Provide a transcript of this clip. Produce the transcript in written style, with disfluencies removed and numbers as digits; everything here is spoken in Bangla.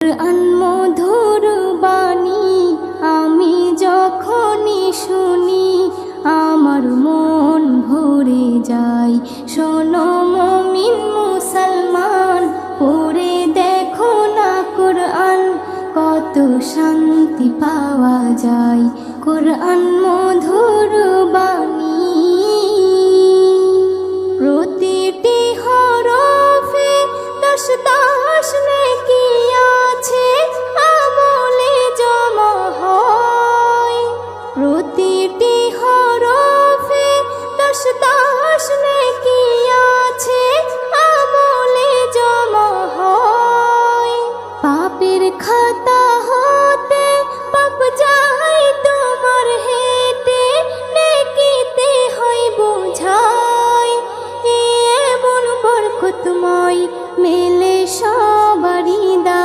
কোরআন মধুর বাণী আমি যখনই শুনি আমার মন ভরে যায়। শোনো মুমিন মুসলমান, পড়ে দেখো না কোরআন, কত শান্তি পাওয়া যায়। কোরআন মধুর বাণী।